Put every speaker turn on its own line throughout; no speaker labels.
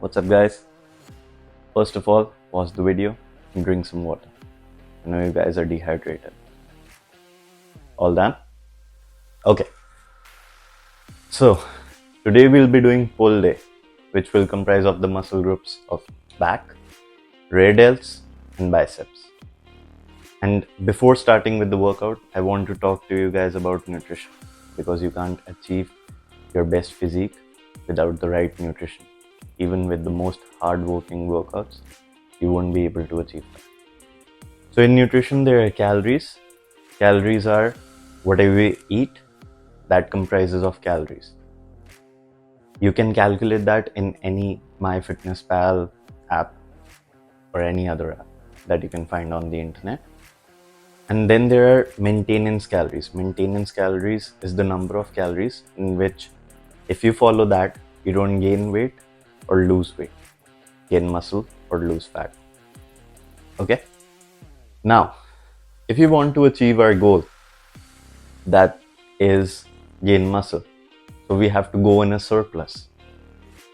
What's up, guys? First of all, pause the video and drink some water. I know you guys are dehydrated. All done? Okay. So, today we'll be doing pull day, which will comprise of the muscle groups of back, rear delts, and biceps. And before starting with the workout, I want to talk to you guys about nutrition because you can't achieve your best physique without the right nutrition. Even with the most hard-working workouts, you won't be able to achieve that. So in nutrition, there are calories. Calories are whatever we eat that comprises of calories. You can calculate that in any MyFitnessPal app or any other app that you can find on the internet. And then there are maintenance calories. Maintenance calories is the number of calories in which if you follow that, you don't gain weight or lose weight, gain muscle or lose fat. Okay? Now, if you want to achieve our goal, that is gain muscle, so we have to go in a surplus.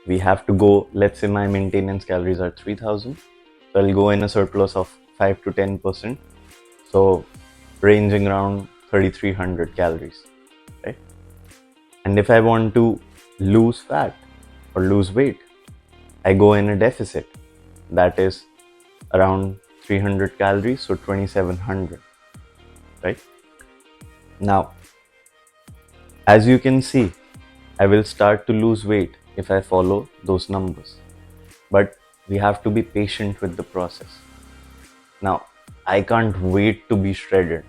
We have to go, let's say my maintenance calories are 3000, so I'll go in a surplus of 5 to 10%, so ranging around 3300 calories, right? And if I want to lose fat or lose weight, I go in a deficit, that is around 300 calories, so 2700, right? Now, as you can see, I will start to lose weight if I follow those numbers, but we have to be patient with the process. Now, I can't wait to be shredded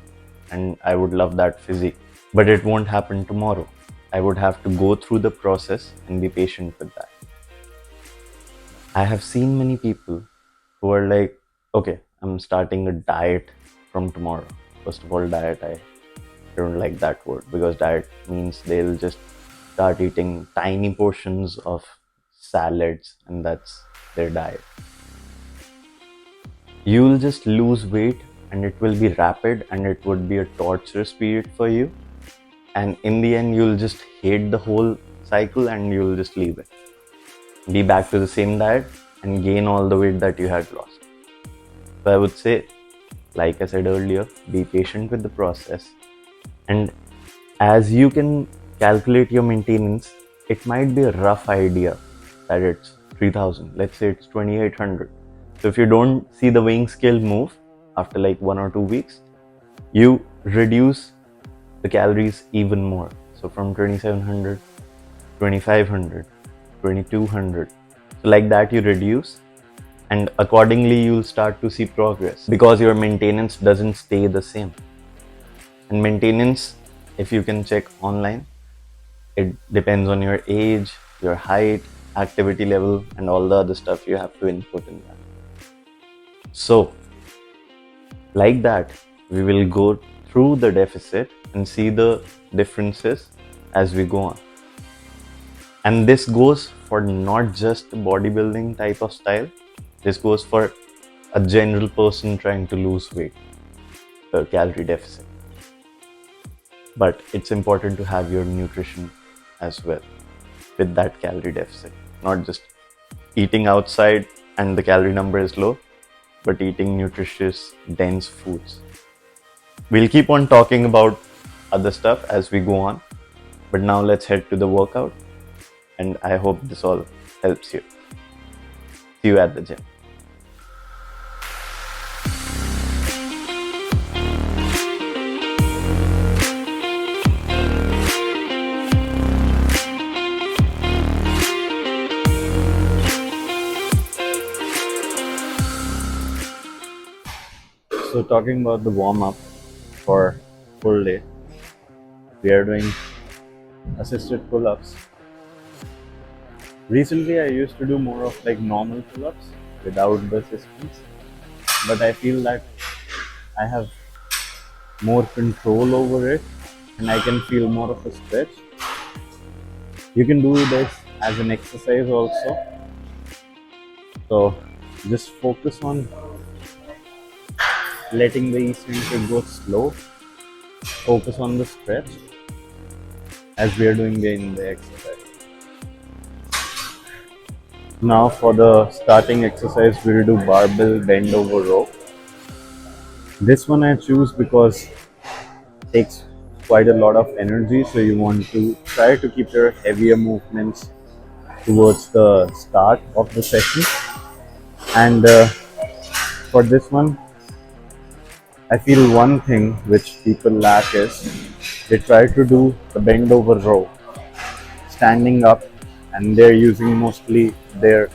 and I would love that physique, but it won't happen tomorrow. I would have to go through the process and be patient with that. I have seen many people who are like, okay, I'm starting a diet from tomorrow. First of all, diet, I don't like that word because diet means they'll just start eating tiny portions of salads and that's their diet. You'll just lose weight and it will be rapid and it would be a torturous period for you. And in the end, you'll just hate the whole cycle and you'll just leave it. Be back to the same diet and gain all the weight that you had lost. So I would say, like I said earlier, be patient with the process. And as you can calculate your maintenance, it might be a rough idea that it's 3000. Let's say it's 2800. So if you don't see the weighing scale move after like 1 or 2 weeks, you reduce the calories even more. So from 2700, 2500, 2200. So like that you reduce, and accordingly you'll start to see progress because your maintenance doesn't stay the same. And maintenance, if you can check online, it depends on your age, your height, activity level, and all the other stuff you have to input in that. So, like that, we will go through the deficit and see the differences as we go on. And this goes for not just the bodybuilding type of style, this goes for a general person trying to lose weight, the calorie deficit. But it's important to have your nutrition as well with that calorie deficit, not just eating outside and the calorie number is low, but eating nutritious, dense foods. We'll keep on talking about other stuff as we go on, but now let's head to the workout, and I hope this all helps you. See you at the gym. So talking about the warm-up for pull day, we are doing assisted pull-ups. Recently I used to do more of like normal pull-ups without the assistance, but I feel that I have more control over it and I can feel more of a stretch. You can do this as an exercise also, so just focus on letting the eccentric go slow. Focus on the stretch as we are doing in the exercise. Now for the starting exercise, we'll do barbell bend over row. This one I choose because it takes quite a lot of energy, so you want to try to keep your heavier movements towards the start of the session. And for this one, I feel one thing which people lack is they try to do the bend over row standing up, and they're using mostly their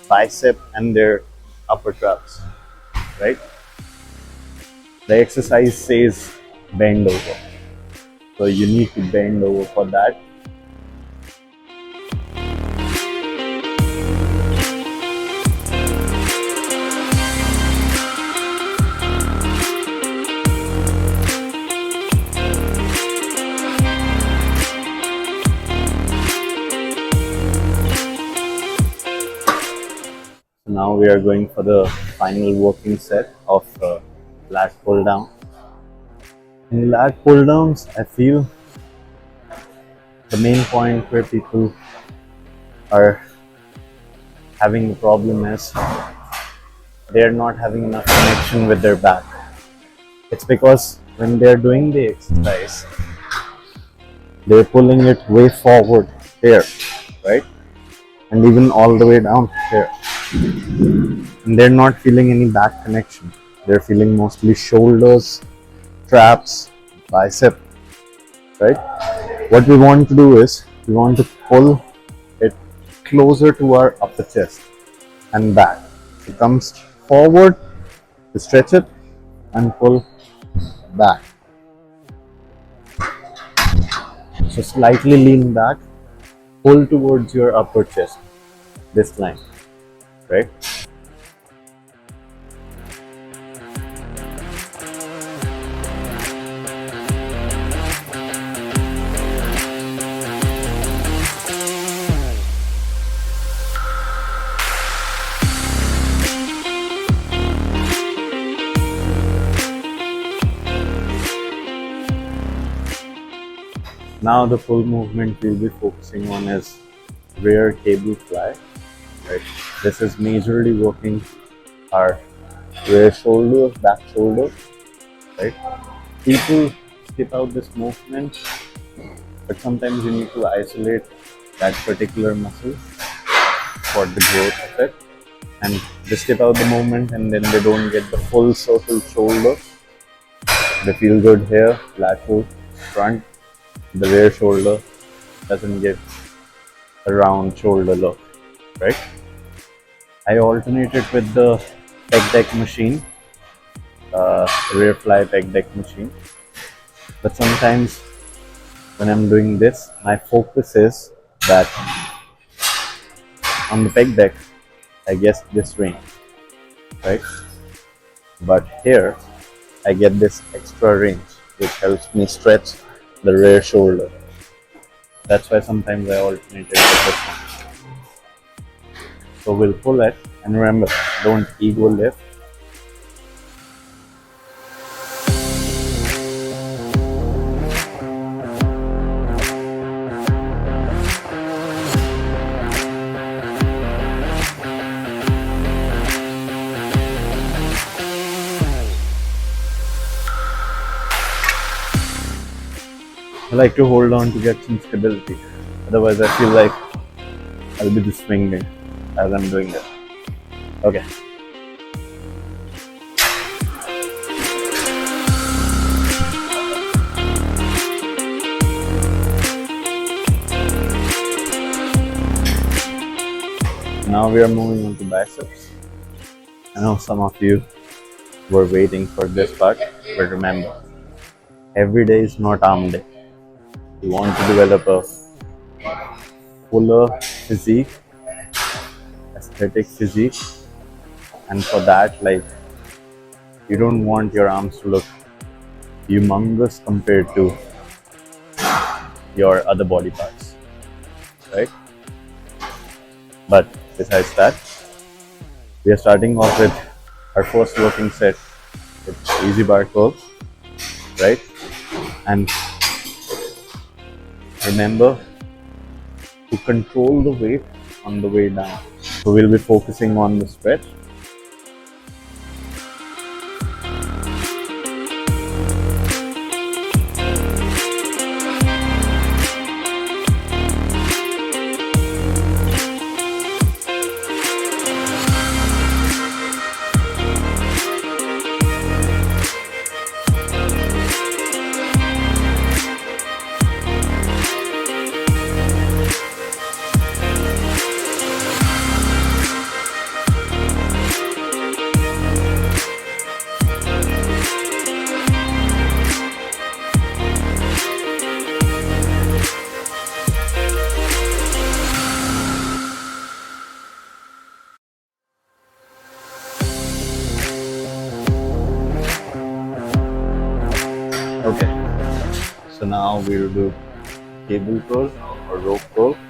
bicep and their upper traps, right? The exercise says bend over, so you need to bend over for that. So now we are going for the final working set of lat pull down. In lat pull downs, I feel the main point where people are having a problem is they're not having enough connection with their back. It's because when they're doing the exercise, they're pulling it way forward here, right? And even all the way down here. And they're not feeling any back connection. They're feeling mostly shoulders, traps, bicep, right? What we want to do is we want to pull it closer to our upper chest and back. It comes forward to stretch it and pull back. So slightly lean back, pull towards your upper chest, this line, right? Now the full movement we'll be focusing on is rear cable fly, right? This is majorly working our rear shoulder, back shoulder, right? People skip out this movement, but sometimes you need to isolate that particular muscle for the growth of it. And they skip out the movement and then they don't get the full circle shoulder. They feel good here, lateral, front. The rear shoulder doesn't get a round shoulder look, right? I alternate it with the pec deck machine, rear fly pec deck machine. But sometimes when I'm doing this, my focus is that on the pec deck, I get this range, right? But here, I get this extra range, which helps me stretch the rear shoulder. That's why sometimes I alternate it with this one. So we'll pull it, and remember, don't ego lift. I like to hold on to get some stability. Otherwise, I feel like I'll be just swinging as I'm doing it. Okay. Now we are moving on to biceps. I know some of you were waiting for this part, but remember, every day is not arm day. You want to develop a fuller physique, aesthetic physique, and for that, like, you don't want your arms to look humongous compared to your other body parts, right? But besides that, we are starting off with our first working set with easy bar curls, right? And remember to control the weight on the way down. So we'll be focusing on the stretch. Okay, so now we'll do cable curl or rope curl.